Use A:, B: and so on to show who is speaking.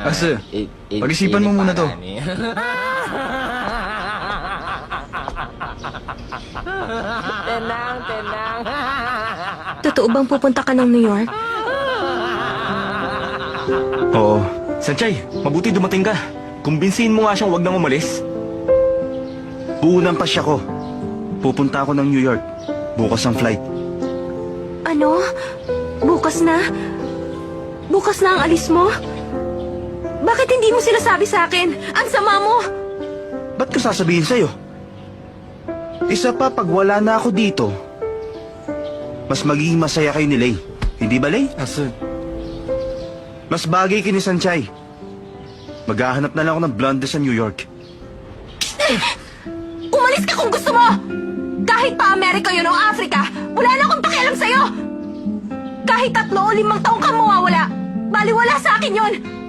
A: Asa, pag-isipan mo muna to.
B: Tenang.
C: Totoo bang pupunta ka ng New York?
A: Oo. Sanchay, mabuti dumating ka. Kumbinsihin mo nga siyang wag nang umalis. Buunang pasya ko. Pupunta ako ng New York. Bukas ang flight.
C: Ano? Bukas na? Bukas na ang alis mo? Bakit hindi mo sinasabi sa akin? Ang sama mo!
A: Ba't ko sasabihin sa'yo? Isa pa, pag wala na ako dito, mas magiging masaya kayo ni Lay. Hindi ba, Lay?
D: Aso,
A: Mas bagay kay ni Sanchay. Maghahanap na lang ako ng blonde sa New York.
C: Umalis ka kung gusto mo! Kahit pa Amerika yun o Africa, wala na akong pakialam sa'yo! Kahit 3 o 5 taong ka mawawala, baliwala sa akin yun!